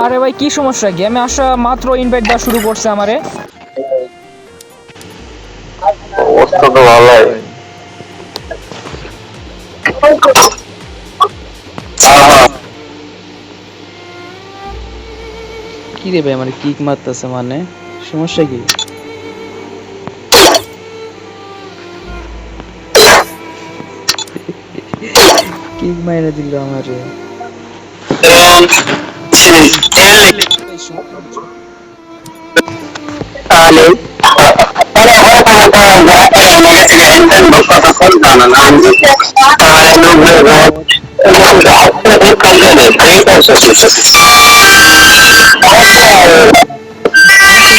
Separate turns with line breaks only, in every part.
আরে ভাই কি সমস্যা, গেমে আসা মাত্র ইনভাইট দেওয়া শুরু করছে আমারে।
অবস্থা তো ভালোই।
কি রে ভাই, আমার কিক মারতেছে, মানে সমস্যা কি? কিক মাইরা দিল আমারে। সমস্যা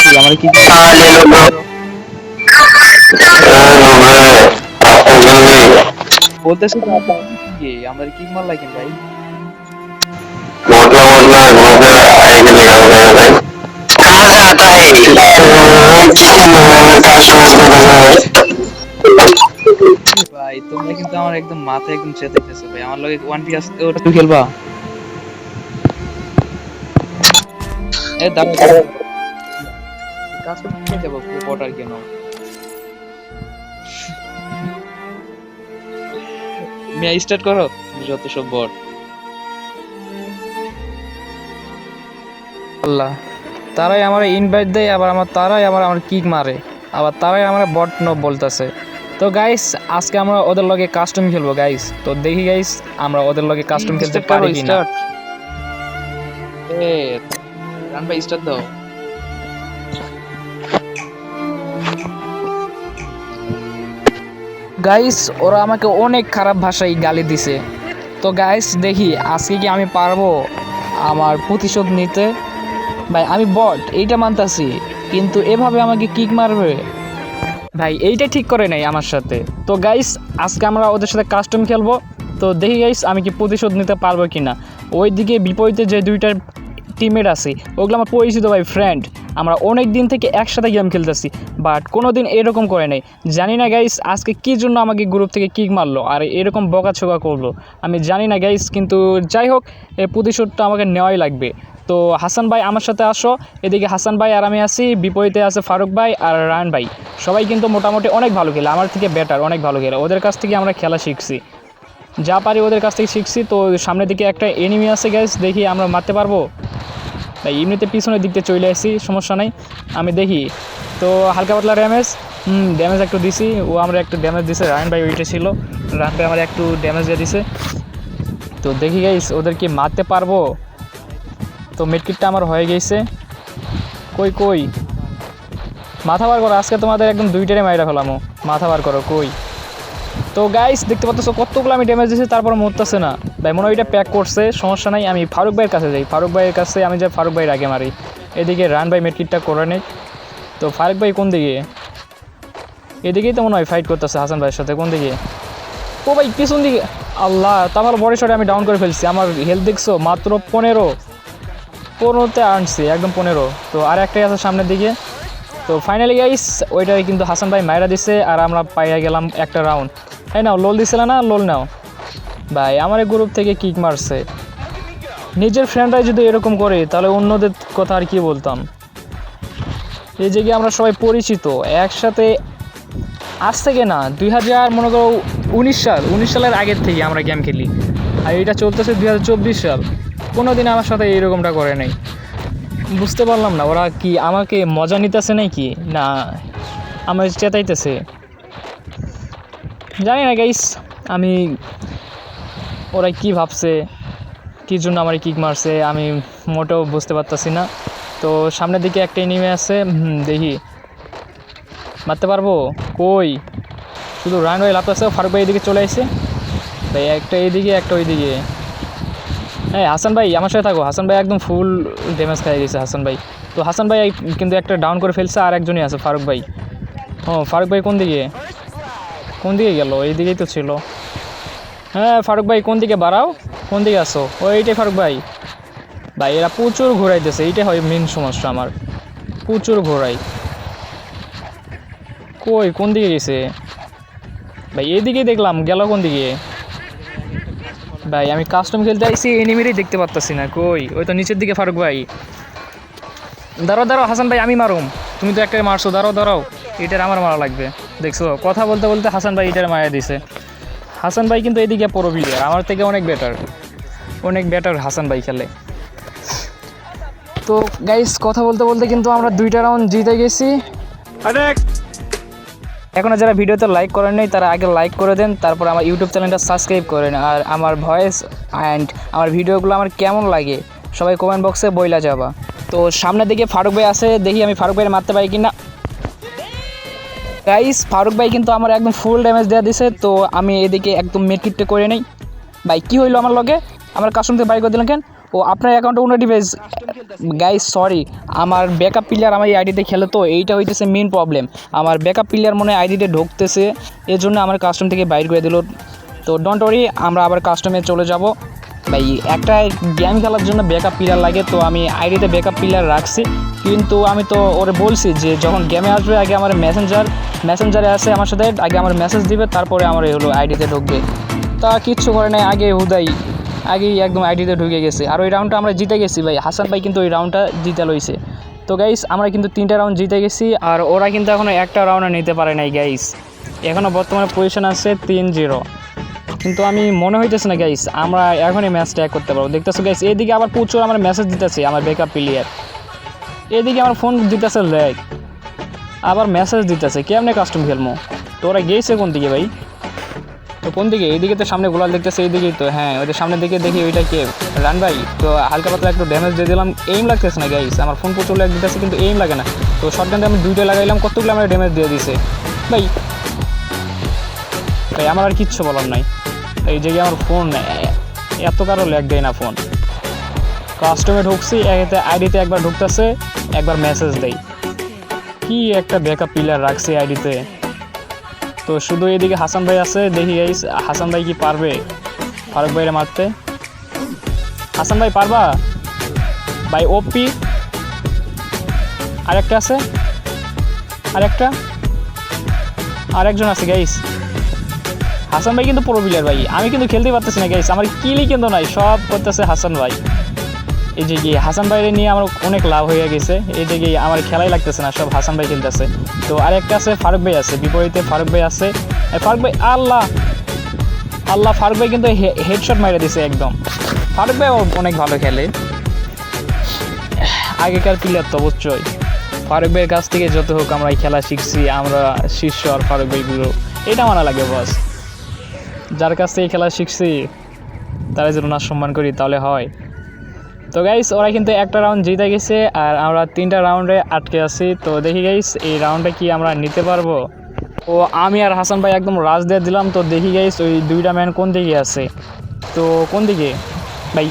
কি? আমার কিক বলতেছি তো, কি আমার কিক মারলা কেন ভাই? ভাই তোমরা কিন্তু আমার একদম মাথা একদম চেতাইতেছো ভাই। আমার লগে ওয়ান পিএস তুমি খেলবা? এ দাঁড়াও দাঁড়াও, কাজ করতে যাবো বর্ডার কেন? মিয়া স্টার্ট করো, যত সব বট।
আল্লাহ, তারাই আমার ইনভাইট দেয়, আবার তারাই আমার কিক মারে, আবার তারাই আমার বট ন বলতেছে। তো গাইস আজকে আমরা ওদের লগে কাস্টম খেলবো গাইস। তো দেখি গাইস আমরা ওদের লগে কাস্টম খেলতে পারি কিনা।
এ রান ভাই স্টার্ট দাও।
গাইস ওরা আমাকে অনেক খারাপ ভাষায় গালি দিছে। তো গাইস দেখি আজকে কি আমি পারবো আমার প্রতিশোধ নিতে। ভাই আমি বট এইটা মানতাছি, কিন্তু এভাবে আমাকে কিক মারবে ভাই, এইটা ঠিক করে নাই আমার সাথে। তো গাইস আজকে আমরা ওদের সাথে কাস্টম খেলবো। তো দেখি গাইস আমি কি প্রতিশোধ নিতে পারবো কি না। ওইদিকে বিপরীতে যে দুইটা টিমমেট আছে ওগুলো আমার পরিচিত ভাই, ফ্রেন্ড। আমরা অনেক দিন থেকে একসাথে গেম খেলতেছি, বাট কোনো দিন এরকম করে নাই। জানি না গাইস আজকে কী জন্য আমাকে গ্রুপ থেকে কিক মারলো আর এরকম বকাছোকা করলো, আমি জানি না গাইস। কিন্তু যাই হোক, এই প্রতিশোধটা আমাকে নেওয়াই লাগবে। তো হাসান ভাই আমার সাথে আসো। এদিকে হাসান ভাই আর আমি আছি, বিপরীতে আছে ফারুক ভাই আর রায়ন ভাই। সবাই কিন্তু মোটামুটি অনেক ভালো খেলে, আমার থেকে বেটার, অনেক ভালো খেলে। ওদের কাছ থেকে আমরা খেলা শিখছি, যা পারি ওদের কাছ থেকে শিখছি। তো সামনের দিকে একটা এনিমি আছে গাইস, দেখি আমরা মারতে পারবো। তাই এমনিতে পিছনের দিকতে চলে আসি, সমস্যা নাই। আমি দেখি তো হালকা পাতলা ড্যামেজ, ড্যামেজ একটু দিছি, ও আমরা একটু ড্যামেজ দিছে। রায়ন ভাই ওইটা ছিল, রায়ন ভাই আমার একটু ড্যামেজ দিয়ে দিছে। তো দেখি গাইস ওদের কি মারতে পারবো। তো মেডকিটটা আমার হয়ে গেছে। কই কই মাথা বার করো, আজকে তোমাদের একদম দুইটারে মাইরা ফেলামো। মাথা বার করো কই। তো গাইস দেখতে পাচ্ছ কতগুলো আমি ড্যামেজ দিয়েছি, তারপর মরতেছে না ভাই। মনে হয় এটা প্যাক করছে, সমস্যা নাই। আমি ফারুক ভাইয়ের কাছে যাই, ফারুক ভাইয়ের কাছে আমি যাই, ফারুক ভাইয়ের আগে মারি। এদিকে রান ভাই মেডকিটটা করে নেই। তো ফারুক ভাই কোন দিকে? এদিকেই তো মনে হয় ফাইট করতেছে হাসান ভাইয়ের সাথে। কোন দিকে? ও ভাই পিছন দিকে। আল্লাহ, তাহলে বড় শটে আমি ডাউন করে ফেলছি। আমার হেলথ দেখছো মাত্র 15তে আনছি, একদম 15। তো আর একটাই আছে সামনের দিকে। তো ফাইনালি গাইস ওইটাই কিন্তু হাসান ভাই মাইরা দিছে, আর আমরা পাইয়া গেলাম একটা রাউন্ড। তাই নাও, লোল দিছিল না, লোল নাও ভাই। আমার গ্রুপ থেকে কিক মারছে। নিজের ফ্রেন্ডরাই যদি এরকম করে তাহলে অন্যদের কথা আর কি বলতাম। এই যে আমরা সবাই পরিচিত একসাথে, আজ থেকে না মনে করো 19 সালের আগের থেকে আমরা গেম খেলি, আর এটা চলতেছে 2024 সাল। কোনো দিন আমার সাথে এইরকমটা করে নাই। বুঝতে পারলাম না ওরা কি আমাকে মজা নিতেছে নাকি না আমার চেতাইতেছে, জানি না গাইস। আমি ওরা কি ভাবছে, কী জন্য আমার কিক মারছে, আমি মোটেও বুঝতে পারতাছি না। তো সামনের দিকে একটা এনিমি আছে, দেখি মারতে পারবো। কই শুধু রান হয়ে লাফতেছে। ফারুক ভাই এদিকে চলে আসছে ভাই, একটা এইদিকে একটা ওইদিকে। হ্যাঁ হাসান ভাই আমার সাথে থাকো। হাসান ভাই একদম ফুল ড্যামেজ খেয়ে গেছে হাসান ভাই। তো হাসান ভাই কিন্তু একটা ডাউন করে ফেলছে, আর একজনই আছে ফারুক ভাই। ও ফারুক ভাই কোন দিকে, কোন দিকে গেল? এইদিকেই তো ছিল। হ্যাঁ ফারুক ভাই কোন দিকে বাড়াও, কোন দিকে আসো? ও এইটাই ফারুক ভাই। ভাই এরা প্রচুর ঘোরাইতেছে, এইটাই হয় মেন সমস্যা আমার, প্রচুর ঘোরাই। কই কোন দিকে গেছে ভাই? এইদিকে দেখলাম, গেল কোন দিকে ভাই আমি কাস্টম খেলতে আইছি, এনিমিরই দেখতে পারতাছি না, কই ওই তো নিচের দিকে ফারুক ভাই। দাঁড়াও দাঁড়াও হাসান ভাই, আমি মারুম, তুমি তো একটা মারছো, দাঁড়াও দাঁড়াও, এটার আমার মারা লাগবে। দেখছো কথা বলতে বলতে হাসান ভাই এটার মারা দিছে। হাসান ভাই কিন্তু এদিকে পুরো প্লেয়ার, আমার থেকে অনেক বেটার হাসান ভাই খেলে। তো গাইস কথা বলতে বলতে কিন্তু আমরা 2টা রাউন্ড জিতে গেছি। এখনও যারা ভিডিওতে লাইক করেন নাই তারা আগে লাইক করে দেন, তারপর আমার ইউটিউব চ্যানেলটা সাবস্ক্রাইব করেন। আর আমার ভয়েস অ্যান্ড আমার ভিডিওগুলো আমার কেমন লাগে সবাই কমেন্ট বক্সে বইলা যাবা। তো সামনের দিকে ফারুক ভাই আছে, দেখি আমি ফারুক ভাইয়ের মারতে পারি কিনা। গাইস ফারুক ভাই কিন্তু আমার একদম ফুল ড্যামেজ দেওয়া দিছে, তো আমি এদিকে একদম মেডকিটটা করে নেই। ভাই কী হইলো আমার লগে, আমার কাস্টম থেকে বাই করে দিলেন কেন? ও আপনার অ্যাকাউন্টে উন্নতি ডিভাইস। গাইস সরি, আমার ব্যাকআপ প্লেয়ার আমার এই আইডিতে খেলে, তো এইটা হইতেছে মেন প্রবলেম। আমার ব্যাকআপ প্লেয়ার মনে হয় আইডিতে ঢুকতেছে, এর জন্য আমার কাস্টম থেকে বাইর করে দিল। তো ডোন্ট ওয়ারি, আমরা আবার কাস্টমে চলে যাব। ভাই একটা গেম খেলার জন্য ব্যাকআপ প্লেয়ার লাগে, তো আমি আইডিতে ব্যাকআপ প্লেয়ার রাখছি, কিন্তু আমি তো ওরে বলছি যে যখন গেমে আসবে আগে আমার মেসেঞ্জারে আসে আমার সাথে, আগে আমার মেসেজ দিবে, তারপরে আমার হলো আইডিতে ঢুকবে। তা কিচ্ছু করে নাই, আগেই একদম আইডিতে ঢুকে গেছে। আর ওই রাউন্ডটা আমরা জিতে গেছি ভাই, হাসান ভাই কিন্তু ওই রাউন্ডটা জিতে লইছে। তো গাইস আমরা কিন্তু 3টা রাউন্ড জিতে গেছি, আর ওরা কিন্তু এখনও একটা রাউন্ডও নিতে পারে নাই গাইস। এখনও বর্তমানে পজিশন আছে 3-0, কিন্তু আমি মনে হইতেছে না গাইস আমরা এখনই ম্যাচটা এক করতে পারবো। দেখতেছো গাইস এদিকে আবার প্রচুর আমার মেসেজ দিতেছে আমার ব্যাকআপ প্লেয়ার, এদিকে আমার ফোন দিতেছে ল্যাগ, আবার মেসেজ দিতেছে, কেমনে কাস্টম খেলবো? তো ওরা গেছে কোন দিকে ভাই? তো কোন দিকে? এইদিকে তো সামনে গোলাল দেখতেছে, এইদিকেই তো, হ্যাঁ ওইটা সামনের দিকে দেখি ওইটা কে রান ভাই। তো হালকা পাতলা একটু ড্যামেজ দিয়ে দিলাম, এইম লাগতেছে না গাইস, আমার ফোন প্রচুর ল্যাগ দিতেছে কিন্তু এইম লাগে না। তো শটগানটা আমি 2টা লাগাইলাম, কতগুলো আমার ড্যামেজ দিয়ে দিছে ভাই। আমার আর কিচ্ছু বলার নাই, এই জায়গায় আমার ফোন এত কারো ল্যাগ দেয় না ফোন। কাস্টমে ঢুকছি, এতে আইডিতে একবার ঢুকতেছে, একবার মেসেজ দেয়, কি একটা ব্যাকআপ প্লেয়ার রাখছি আইডিতে। তো শুধু এদিকে হাসান ভাই আছে, দেখি গাইস হাসান ভাই কি পারবে ফারুক ভাইরে মারতে? হাসান ভাই পারবা ভাই? ওপি আরেকটা আছে, আরেকজন আছে গাইস। হাসান ভাই কিন্তু প্রো প্লেয়ার ভাই, আমি কিন্তু খেলতে পারতেছি না গাইস, আমার কিলই কিন্তু নাই, সব করতেছে হাসান ভাই। এই যে গিয়ে হাসান ভাইরে নিয়ে আমার অনেক লাভ হয়ে গেছে, এই যে গিয়ে আমার খেলাই লাগতেছে না, সব হাসান ভাই খেলতেছে। তো আরেকটা আছে ফারুক ভাই আছে, বিপরীতে ফারুক ভাই আছে। ফারুক ভাই আল্লাহ ফারুক ভাই কিন্তু হেডশট মাইরে দিছে একদম। ফারুক ভাই অনেক ভালো খেলে, আগেকার প্লেয়ার তো অবশ্যই। ফারুক ভাইয়ের কাছ থেকে যত হোক আমরা এই খেলা শিখছি, আমরা শিষ্য আর ফারুক ভাই গুলো, এটা মানা লাগে বস। যার কাছ থেকে খেলা শিখছি তারা যেন না সম্মান করি তাহলে হয়। তো গাইস ওরা কিন্তু একটা রাউন্ড জিতে গেছে, আর আমরা 3টা রাউন্ডে আটকে আছি। তো দেখি গাইস এই রাউন্ডটা কি আমরা নিতে পারবো। ও আমি আর হাসান ভাই একদম রাজ দিয়ে দিলাম। তো দেখি গাইস ওই 2টা ম্যান কোন দিকে আছে, তো কোন দিকে ভাই?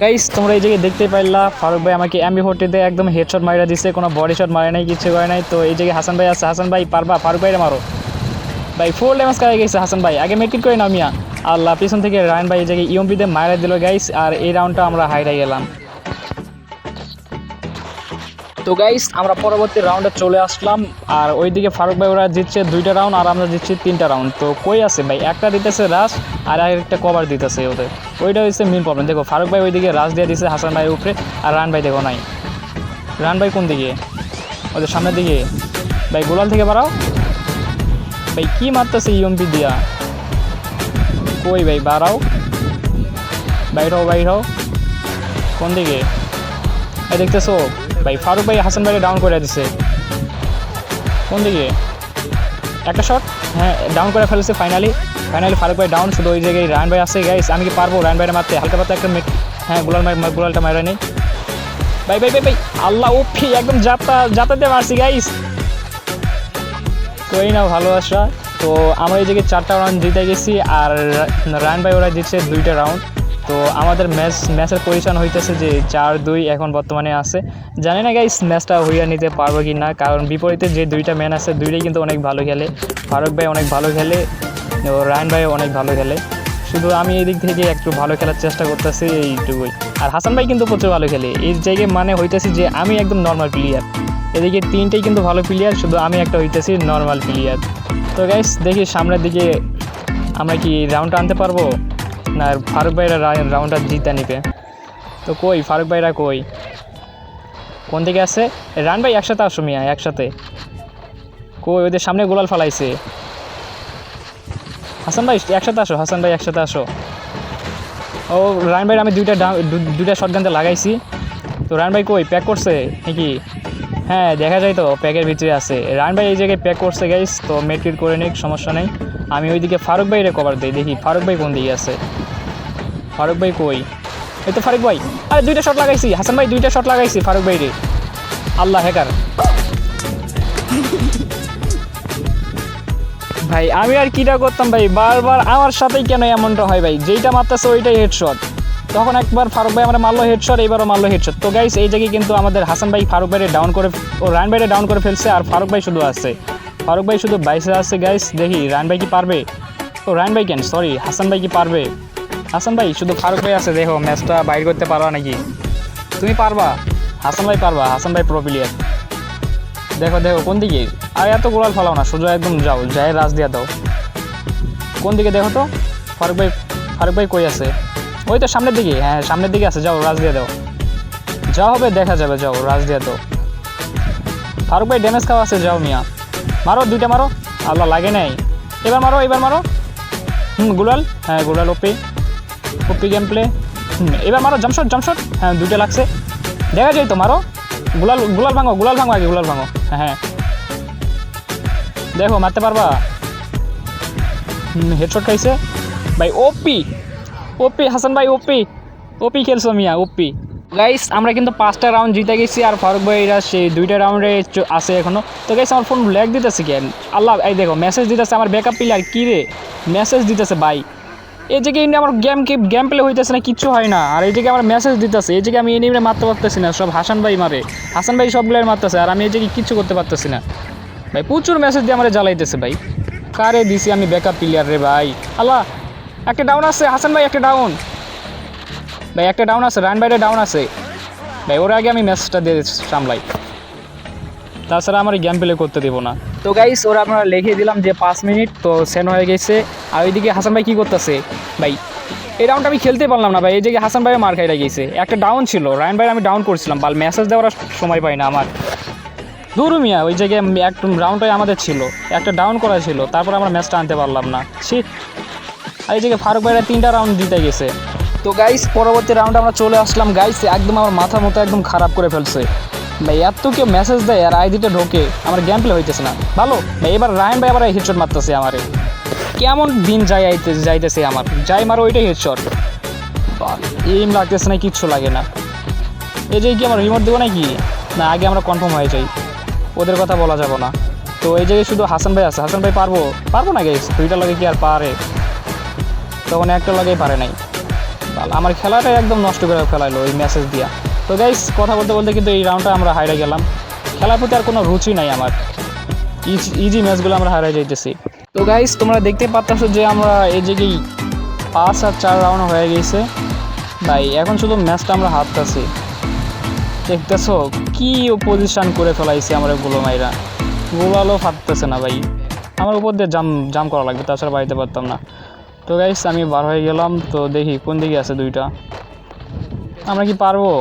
গাইস তোমরা এই জায়গায় দেখতে পাইলা ফারুক ভাই আমাকে MP40 দিয়ে একদম হেডশট মারা দিছে, কোনো বডি শট মারে নাই, কিছু করে নাই। তো এই জায়গায় হাসান ভাই আছে, হাসান ভাই পারবা ফারুক ভাইরে মারো ভাই। ফুল ড্যামেজ করে গেছে হাসান ভাই, আগে মেডকিট করে নাও মিয়া। আল্লাহ পিছন থেকে রায়ন ভাই এই জায়গায় ইএমপি দিয়ে মারা দিল গাইস, আর এই রাউন্ডটা আমরা হাইরা গেলাম। তো গাইস আমরা পরবর্তী রাউন্ডে চলে আসলাম, আর ওইদিকে ফারুক ভাই ওরা জিতছে 2টা রাউন্ড, আর আমরা জিতছি 3টা রাউন্ড। তো কই আছে ভাই? একটা দিতেছে রাশ আর একটা কভার দিতেছে ওদের, ওইটা হচ্ছে মেন প্রবলেম। দেখো ফারুক ভাই ওইদিকে রাশ দিয়ে দিছে হাসান ভাইয়ের উপরে, আর রান ভাই দেখো নাই। রান ভাই কোন দিকে? ওদের সামনের দিকে ভাই, গোলাল থেকে বাড়াও ভাই, কি মারতেছে ইএমপি দিয়া, কই ভাই বাড়াও, বাইর হও কোন দিকে এই দেখতেছো ভাই? ফারুক ভাই হাসান ভাইরে ডাউন করে দিছে, কোন দিকে? একটা শট, হ্যাঁ ডাউন করে ফেলেছে ফাইনালি ফারুক ভাই ডাউন। শুধু ওই জায়গায় রায়ন ভাই আছে গাইস, আমি কি পারবো রায়ন ভাইরে মারতে? হালকা পাতলা একটা হ্যাঁ গোলালটা মারা নেই ভাই। আল্লাহ ওপি একদম যাতাতে মারছি গাইস। তো এই নাও ভালোবাসা। তো আমরা এই জায়গায় 4টা রাউন্ড জিতে গেছি, আর রায়ন ভাই ওরা জিতছে 2টা রাউন্ড। তো আমাদের ম্যাচের পজিশন হইতেছে যে 4-2 এখন বর্তমানে আছে। জানি না গাইস ম্যাচটা হইয়া নিতে পারবো কি না, কারণ বিপরীতে যে 2টা ম্যান আছে 2টাই কিন্তু অনেক ভালো খেলে। ফারুক ভাই অনেক ভালো খেলে, রায়ন ভাই অনেক ভালো খেলে। শুধু আমি এদিক থেকে একটু ভালো খেলার চেষ্টা করতেছি এইটুকুই। আর হাসান ভাই কিন্তু প্রচুর ভালো খেলে, এই জায়গায় মানে হইতেছি যে আমি একদম নর্মাল প্লেয়ার। এদিকে তিনটেই কিন্তু ভালো প্লেয়ার, শুধু আমি একটা হইতেছি নর্মাল প্লেয়ার। তো গাইস দেখি সামনের দিকে আমরা কি রাউন্ডটা আনতে পারবো না ফারুক ভাইরা রাউন্ডটা জিতে নিবে। তো কই ফারুক ভাইরা কই, কোন দিকে আছে? রান ভাই একসাথে আসো মিয়া, একসাথে। কই ওদের সামনে গোলাল ফালাইছে। হাসান ভাই একসাথে আসো, হাসান ভাই একসাথে আসো। ও রান ভাই আমি দুইটা শটগানতে লাগাইছি। তো রান ভাই কই প্যাক করছে নাকি? হ্যাঁ দেখা যায় তো প্যাকের ভিতরে আছে। রান ভাই এই জায়গায় প্যাক করছে গাইস, তো মেট্রিট করে নিক, সমস্যা নেই। আমি ওইদিকে ফারুক ভাইরে কভার দিই, দেখি ফারুক ভাই কোন দিকে আছে। ফারুক ভাই কই? এই তো ফারুক ভাই। আরে দুইটা শট লাগাইছি হাসান ভাই, দুইটা শট লাগাইছি ফারুক ভাই রে। আল্লাহ হ্যাকার ভাই, আমি আর কিটা করতাম ভাই, বারবার আমার সাথেই কেন এমনটা হয় ভাই? যেইটা মারতেছে ওইটাই হেডশট। তখন একবার ফারুক ভাই আমরা মারলো হেডশট, এবারও মারলো হেডশট। তো গাইস এই জায়গায় কিন্তু আমাদের হাসান ভাই ফারুক ভাইরে ডাউন করে, ও রান ভাইরে ডাউন করে ফেলছে, আর ফারুক ভাই শুধু আছে। ফারুক ভাই শুধু বাইসে আছে গাইস, দেখি রান ভাই কি পারবে? ও রান ভাই কেন, সরি হাসান ভাই কি পারবে? হাসান ভাই শুধু ফারুক ভাই আছে, দেখো ম্যাচটা বাইর করতে পারবা নাকি? তুমি পারবা? হাসান ভাই পারবা, হাসান ভাই প্রো প্লেয়ার। দেখো দেখো কোন দিকে, আর এত গোলাল ফেলাও না, সোজা একদম যাও, যাই রাজ দিয়া দাও। কোন দিকে দেখো তো ফারুক ভাই, ফারুক ভাই কই আছে? ওই তো সামনের দিকে, হ্যাঁ সামনের দিকে আছে, যাও রাজ দিয়ে দাও, যা হবে দেখা যাবে, যাও রাজ দিয়ে দাও। ফারুক ভাই ড্যামেজ খাওয়া আছে, যাও মিয়া মারো, দুইটা মারো। আল্লাহ লাগে নাই, এবার মারো, এবার মারো। গুলাল, হ্যাঁ গুলাল ওপি, ওপি গেম প্লে। এবার মারো জামশট, জামশট, হ্যাঁ দুইটা লাগছে, দেখা যায় তো, মারো। গুলাল, গুলাল ভাঙো, গুলাল ভাঙো আগে, গুলাল ভাঙো। হ্যাঁ দেখো মারতে পারবা? হেডশট খাইছে ভাই, ওপি ওপি হাসান ভাই, ওপি ওপি খেলছো মিয়া, ওপি। গাইস আমরা কিন্তু 5টা রাউন্ড জিতে গেছি, আর ফারুক ভাইরা সেই 2টা রাউন্ডে আছে এখনো। তো গাইস আমার ফোন ল্যাগ দিতেছে কেন? আল্লাহ, এই দেখো মেসেজ দিতেছে আমার ব্যাকআপ প্লেয়ার, কী রে মেসেজ দিতেছে ভাই। এই জায়গায় আমার গেম প্লে হইতেছে না, কিচ্ছু হয় না, আর এই জায়গায় আমার মেসেজ দিতেছে। এই জায়গায় আমি এনিমে মারতে পারতেছি না, সব হাসান ভাই মারে, হাসান ভাই সবগুলো মারতেছে, আর আমি এই জায়গায় কিচ্ছু করতে পারতেছি না ভাই। প্রচুর মেসেজ দিয়ে আমার জ্বালাইতেছে ভাই, কারে দিছি আমি ব্যাকআপ প্লেয়ার রে ভাই। আল্লাহ, একটা ডাউন আছে হাসান ভাই, একটা ডাউন ভাই, একটা ডাউন আছে, রান ভাইরে ডাউন আছে ভাই। ওর আগে আমি ম্যাচটা দিয়ে সামলাই, তাছাড়া আমার গেম প্লে করতে দেবো না। তো গাইস ওরা আমরা লিখে দিলাম যে 5 মিনিট, তো সেন হয়ে গেছে। আর ওইদিকে হাসান ভাই কী করতেছে ভাই? এই রাউন্ডটা আমি খেলতে পারলাম না ভাই, এই জায়গায় হাসান ভাইও মার খাইরা গেছে। একটা ডাউন ছিল, রায়ন ভাই আমি ডাউন করছিলাম, বাল মেসেজ দেওয়ার সময় পাই না আমার। দূরু মিয়া, ওই জায়গায় একটা রাউন্ডটাই আমাদের ছিল, একটা ডাউন করা ছিল, তারপর আমরা ম্যাচটা আনতে পারলাম না। আর এই জায়গায় ফারুক ভাইরা 3টা রাউন্ড জিতে গেছে। তো গাইস পরবর্তী রাউন্ডে আমরা চলে আসলাম। গাইস একদম আমার মাথা মতো একদম খারাপ করে ফেলছে ভাই, এত কেউ মেসেজ দেয় আর আইডিতে ঢোকে, আমার গেম প্লে হইতেছে না ভালো ভাই। এবার রায়ন ভাই আবার হেডশট মারতেছে আমারে, কেমন দিন যাইতেছে আমার, যাই মারো ওইটাই হেডশট, এম লাগতেছে না, কিচ্ছু লাগে না। এই যে কি আমার রিমোট দেবো নাকি না, আগে আমরা কনফার্ম হয়ে যাই, ওদের কথা বলা যাবো না। তো এই জায়গায় শুধু হাসান ভাই আছে, হাসান ভাই পারবো না গাইস, 2টা লাগে কি আর পারে? তখন একটা লাগেই পারে নাই, আমার খেলাটাই একদম নষ্ট করে ফেলাইলো ওই মেসেজ দিয়া। তো গাইস কথা বলতে বলতে কিন্তু এই রাউন্ডটা আমরা হারিয়ে গেলাম, খেলার প্রতি আর কোনো রুচি নাই আমার, ইজি ম্যাচগুলো আমরা হারিয়ে যাইতেছি। তো গাইস তোমরা দেখতে পাচ্ছো যে আমরা এই জায়গায় 5 আর 4 রাউন্ড হয়ে গেছে ভাই, এখন শুধু ম্যাচটা আমরা হারতেছি। দেখতেছো কি পজিশন করে ফেলাইছে আমার গোলমাইরা, গোলালও ফাটতেছে না ভাই, আমার উপর দিয়ে জাম করা লাগবে, তাছাড়া বাড়িতে পারতাম না। তো গাইস আমি বার হয়ে গেলাম, তো দেখি কোন দিকে আছে 2টা, আমরা কি পারবো?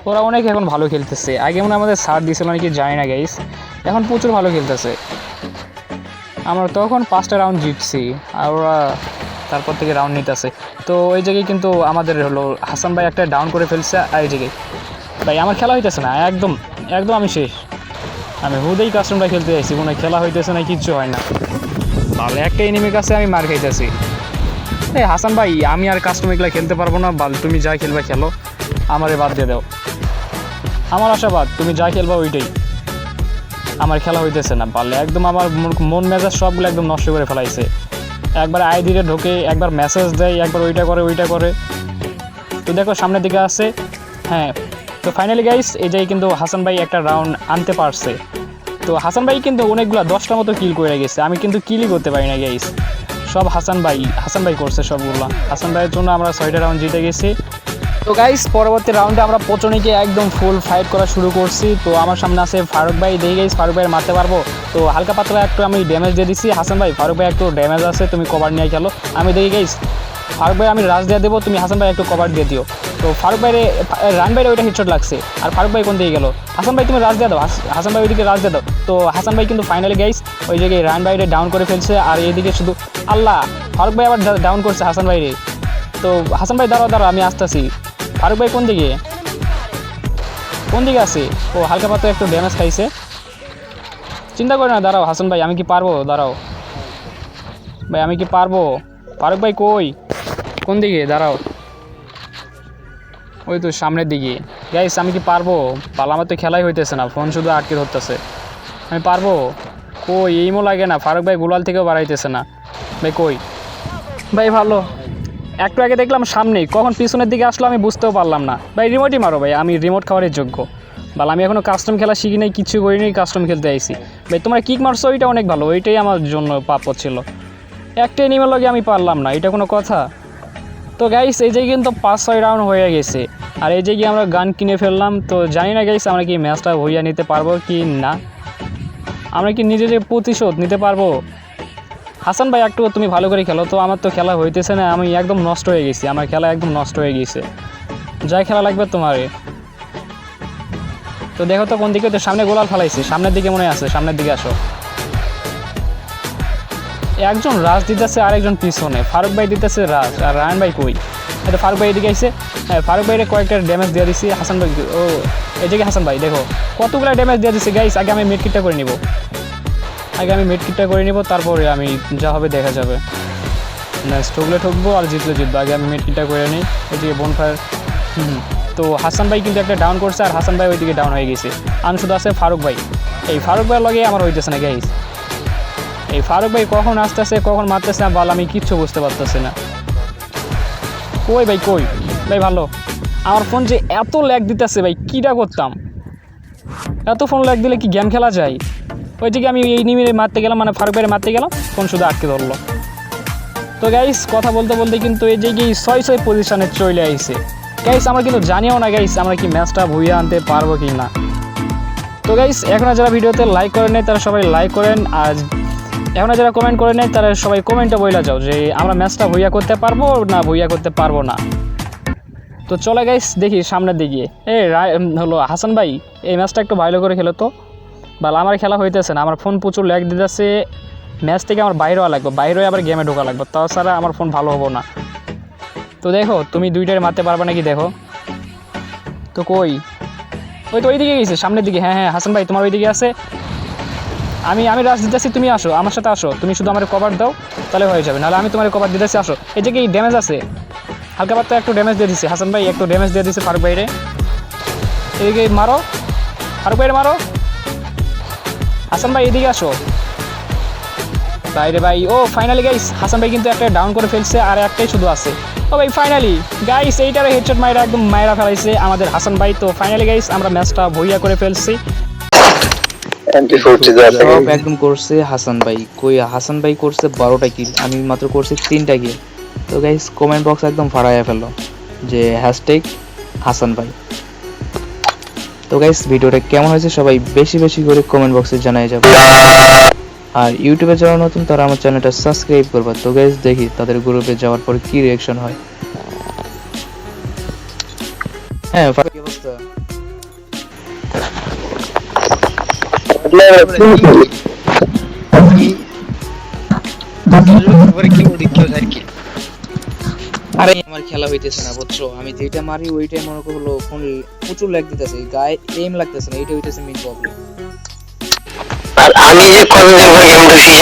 ওরা অনেক এখন ভালো খেলতেছে, আগে মনে আমাদের ছাড় দিয়েছিল নাকি জানি না গাইস, এখন প্রচুর ভালো খেলতেছে। আমরা তখন 5টা রাউন্ড জিতছি, আর ওরা তারপর থেকে রাউন্ড নিতেছে। তো ওই জায়গায় কিন্তু আমাদের হলো হাসান ভাই একটা ডাউন করে ফেলছে, আর এই জায়গায় ভাই আমার খেলা হইতেছে না, একদম আমি শেষ, আমি হুদেই কাস্টমটা খেলতে যাইছি, কোনো খেলা হইতেছে না, কিচ্ছু হয় না, তাহলে একটা এনিমির কাছে আমি মার খাইতেছি। এই হাসান ভাই আমি আর কাস্টমারগুলো খেলতে পারবো না, বাল তুমি যা খেলবা খেলো, আমারে বাদ দিয়ে দাও, আমার আশাবাদ তুমি যা খেলবা ওইটাই, আমার খেলা হইতেছে না, বাল একদম আমার মন মেজাজ সবগুলো একদম নষ্ট করে ফেলাইছে। একবার আইডিতে ঢোকে, একবার মেসেজ দেয়, একবার ওইটা করে। তো দেখো সামনের দিকে আছে, হ্যাঁ। তো ফাইনালি গাইস এই জায়গায় কিন্তু হাসান ভাই একটা রাউন্ড আনতে পারছে। তো হাসান ভাই কিন্তু অনেকগুলো 10টার মতো কিল করে গেছে, আমি কিন্তু কিলই করতে পারি না গাইস, সব হাসান ভাই করছে সবগুলো। হাসান ভাইয়ের জন্য আমরা 6টা রাউন্ড জিতে গেছি। তো গাইস পরবর্তী রাউন্ডে আমরা পচনিকে একদম ফুল ফাইট করা শুরু করছি। তো আমার সামনে আছে ফারুক ভাই, দেখি গাইস ফারুক ভাই মারতে পারবো। তো হালকা পাতলা একটু আমি ড্যামেজ দিয়ে দিচ্ছি। হাসান ভাই ফারুক ভাই একটু ড্যামেজ আছে, তুমি কভার নিয়ে খেলো। আমি দেখি গাইস ফারুক ভাই আমি রাজ দিয়ে দেবো, তুমি হাসান ভাই একটু কভার দিয়ে দিও। তো ফারুক ভাইরে রান ভাইরে ওইটা হেডশট লাগছে, আর ফারুক ভাই কোন দিকে গেল? হাসান ভাই তুমি রাজ দিয়ে দাও, হাসান ভাই ওইদিকে রাজ দিয়ে দাও। তো হাসান ভাই কিন্তু ফাইনালি গাইস ওই জায়গায় রান ভাইরে ডাউন করে ফেলছে, আর এইদিকে শুধু আল্লাহ ফারুক ভাই আবার ডাউন করছে হাসান ভাইরে। তো হাসান ভাই দাঁড়াও আমি আসতেছি। ফারুক ভাই কোন দিকে আছে? ও হালকা পাতলা একটু ড্যামেজ খাইছে, চিন্তা করে না, দাঁড়াও হাসান ভাই আমি কি পারবো? দাঁড়াও ভাই আমি কি পারবো? ফারুক ভাই কই, কোন দিকে? দাঁড়াও, ওই তো সামনের দিকে। গাইস আমি কি পারবো? আমার তো খেলাই হইতেছে না, ফোন শুধু আটকে ধরতেছে। আমি পারবো? কই, এইমও লাগে না। ফারুক ভাই গুলাল থেকেও বাড়াইতেছে না। ভাই কই ভাই? ভালো, একটু আগে দেখলাম সামনেই, কখন পিছনের দিকে আসলো আমি বুঝতেও পারলাম না। ভাই রিমোটই মারো ভাই, আমি রিমোট খাওয়ারের যোগ্য। ভালো, আমি এখনও কাস্টম খেলা শিখি নাই, কিছু করিনি, কাস্টম খেলতে আইছি। ভাই তোমরা কিক মারছো ওইটা অনেক ভালো, ওইটাই আমার জন্য প্রাপ্য ছিল। একটা এনিমের লগে আমি পারলাম না, এটা কোনো কথা? তো গাইস এই জায়গায় কিন্তু 5-6 রাউন্ড হয়ে গেছে, আর এই জায়গায় আমরা গান কিনে ফেললাম। তো জানি না গাইস আমরা কি ম্যাচটা হইয়া নিতে পারবো কি না, আমরা কি নিজে প্রতিশোধ নিতে পারবো? হাসান ভাই একটু তুমি ভালো করে খেলো। তো আমার তো খেলা হইতেছে না, আমি একদম নষ্ট হয়ে গেছি, আমার খেলা একদম নষ্ট হয়ে গেছে। যাই খেলা লাগবে তোমারে। তো দেখো তো কোন দিকে, তো সামনে গোলাল ফেলাইছি, সামনের দিকে মনে আছে, সামনের দিকে আসো। একজন রাজ দিতেছে আর একজন পিছনে, ফারুক ভাই দিতেছে রাজ, আর রায়ন ভাই কই? এটা ফারুক ভাই এদিকে আইছে। হ্যাঁ ফারুক ভাইরে কয়েকটা ড্যামেজ দিয়ে দিচ্ছি। হাসান ভাই ও এদিকে, হাসান ভাই দেখো কতগুলো ড্যামেজ দিয়ে দিচ্ছে। গাইস আগে আমি মিডকিটটা করে নিব, তারপরে আমি যা হবে দেখা যাবে। ঠকলে ঠকবো আর জিতলে জিতবো, আগে আমি মিডকিটটা করে নিই। ওইদিকে বোনফায়ার। তো হাসান ভাই কিন্তু একটা ডাউন করছে, আর হাসান ভাই ওইদিকে ডাউন হয়ে গেছে। আমি শুধু আছে ফারুক ভাই, এই ফারুক ভাইয়ের লগে আমার হইতেছে না গাইস। এই ফারুক ভাই কখন আসতেছে কখন মারতেছে না বাল, আমি কিচ্ছু বুঝতে পারতেছি না। কই ভাই কই? ভাই ভালো, আমার ফোন যে এত ল্যাগ দিতেছে ভাই, কীটা করতাম? এত ফোন ল্যাগ দিলে কি গেম খেলা যায়? ওই দিকে আমি এই নিমিরে মারতে গেলাম, মানে ফারুক ভাইয়ের মারতে গেলাম, ফোন শুধু আটকে ধরলো। তো গাইস কথা বলতে বলতে কিন্তু এই জায়গায় 6 পজিশনে চলে আইছে। গাইস আমরা কিন্তু জানিও না গাইস আমরা কি ম্যাচটা ভুইয়া আনতে পারবো কি না। তো গাইস এখনও যারা ভিডিওতে লাইক করেন নাই তারা সবাই লাইক করেন, আর এখনও যারা কমেন্ট করে নেয় তারা সবাই কমেন্টে বইলা যাও যে আমরা ম্যাচটা ভুইয়া করতে পারবো না ভুইয়া করতে পারবো না। তো চলে গাইস দেখি সামনের দিকে। হলো হাসান ভাই এই ম্যাচটা একটু ভালো করে খেলো তো। ভালো, আমার খেলা হইতেছে না, আমার ফোন প্রচুর ল্যাগ দিতেছে। ম্যাচ থেকে আমার বাইরে হওয়া লাগবে, বাইরে আবার গেমে ঢোকা লাগবে, তাছাড়া আমার ফোন ভালো হবো না। তো দেখো তুমি দুইটারে মারতে পারবে নাকি দেখো তো। কই? ওই তো ওইদিকে গেছে সামনের দিকে। হ্যাঁ হাসান ভাই তোমার ওইদিকে আছে। আমি রাজ দিতেছি, তুমি আসো আমার সাথে আসো, তুমি শুধু আমার কভার দাও তাহলে হয়ে যাবে, নাহলে আমি তোমার কভার দিতেছি, আসো। এই যে কি ড্যামেজ আছে, হালকা পাতলা একটু ড্যামেজ দিয়ে দিচ্ছে হাসান ভাই, একটু ড্যামেজ দিয়ে দিচ্ছে ফারুক ভাইরে। এদিকে মারো, ফারুক ভাইরে মারো। হাসান ভাই এদিকে আসো। বাইরে ভাই, ও ফাইনালি গাইস হাসান ভাই কিন্তু একটা ডাউন করে ফেলছে, আর একটাই শুধু আছে। ও ভাই ফাইনালি গাইস এইটারও হেডশট মাইরা একদম মাইরা ফেলাইছে আমাদের হাসান ভাই। তো ফাইনালি গাইস আমরা ম্যাচটা ভুইয়া করে ফেলছি।
সব একদম করছে হাসান ভাই। কই হাসান ভাই করছে 12টা কিল, আমি মাত্র করছি 3টা কিল। তো গাইস কমেন্ট বক্স একদম ফাড়াইয়া ফেলো যে হ্যাশট্যাগ হাসান ভাই। তো গাইস ভিডিওটা কেমন হয়েছে সবাই বেশি বেশি করে কমেন্ট বক্সে জানাই যাবে, আর ইউটিউবে যারা নতুন তারা আমার চ্যানেলটা সাবস্ক্রাইব করবা। তো গাইস দেখি তাদের গ্রুপে যাওয়ার পর কি রিঅ্যাকশন হয়। হ্যাঁ কি অবস্থা? আরে আমার খেলা হইতেছে না বুঝছো, আমি যেটা মারি ওইটাই মনে করলো ফোন প্রচুর ল্যাগ দিতেছে, গায়ে এম লাগতেছে না, এটা হইতেছে মেইন প্রবলেম।
আর আমি যে কতদিন পর গেম ঢুকছি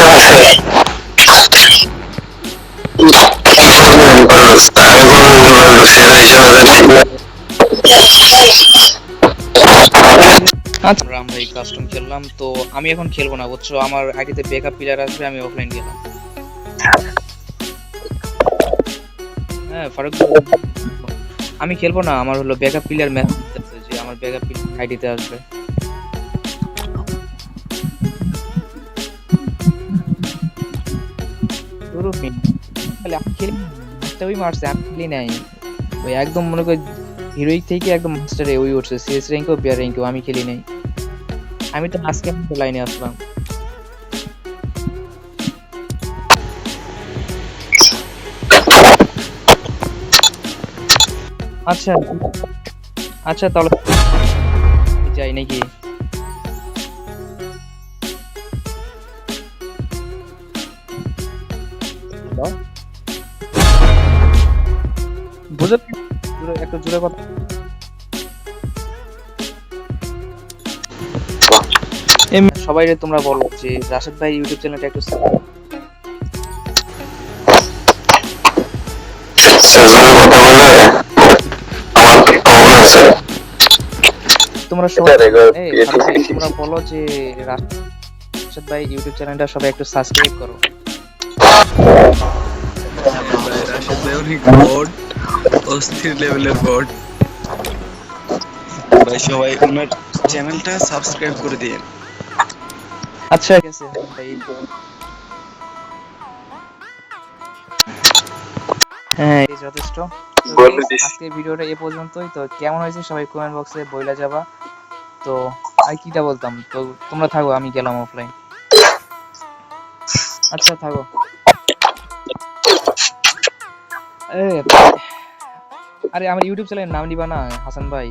আছে
রাম ভাই কাস্টম খেললাম, তো আমি এখন খেলবো না বুঝছো, আমার আইডিতে ব্যাকআপ প্লেয়ার আসবে, আমি অফলাইন গেলাম। হ্যাঁ ফারুক আমি খেলবো না, আমার হলো ব্যাকআপ প্লেয়ার ম্যাচ দিতেছে যে আমার ব্যাকআপ আইডিতে আসবে। প্রুফ নেই, তাহলে আমি খেলি একটা ওই মারছে, আমি খেলি নাই। ওই একদম মনে করি হিরোইক থেকে একদম মাস্টারে ওই উঠছে, সিএস র্যাঙ্কও বিআর র্যাঙ্কও আমি খেলি নাই। আমি তো আজকে লাইনে আসলাম। আচ্ছা আচ্ছা, তাহলে যাই নাকি? বুঝে একটু জোরে কথা। সবাই তোমরা বলো যে রাশেদ ভাই ইউটিউব চ্যানেলটা একটু তোমরা সবাই তোমরা বলো যে রাশেদ ভাই ইউটিউব চ্যানেলটা সবাই একটু সাবস্ক্রাইব করো।
রাশেদ ভাই অনেক বট, অস্থির লেভেলের বট ভাই, সবাই ওনার চ্যানেলটা সাবস্ক্রাইব করে দিন।
আচ্ছা ঠিক আছে ভাই। হ্যাঁ এই যথেষ্ট। আজকে ভিডিওটা এ পর্যন্তই। তো কেমন হয়েছে সবাই কমেন্ট বক্সে বইলা যাবা। তো আর কিটা বলতাম, তো তোমরা থাকো, আমি গেলাম অফলাইন। আচ্ছা থাকো। আরে আমার ইউটিউব চ্যানেলের নাম নিবা না হাসান ভাই?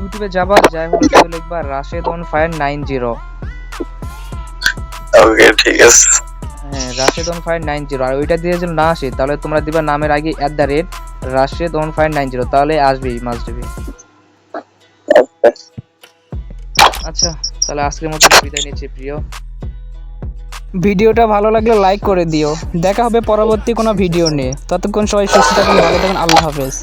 ইউটিউবে যাবা, যাই হলো লিখবা রাশেদ অন ফায়ার 90।
ওকে ঠিক আছে।
হ্যাঁ রাশেদ অন ফায়ার 90, আর ওইটা দিয়ে যদি না আসে তাহলে তোমরা দিবা নামের আগে @রাশেদ অন ফায়ার 90, তাহলে আসবেই মাস্ট বি। আচ্ছা তাহলে আজকের মতো বিদায় নিচ্ছি প্রিয়।
ভিডিওটা ভালো লাগলে লাইক করে দিও। দেখা হবে পরবর্তী কোনো ভিডিও নিয়ে। ততক্ষণ সবাই সুস্থ থাকুন, ভালো থাকুন। আল্লাহ হাফেজ।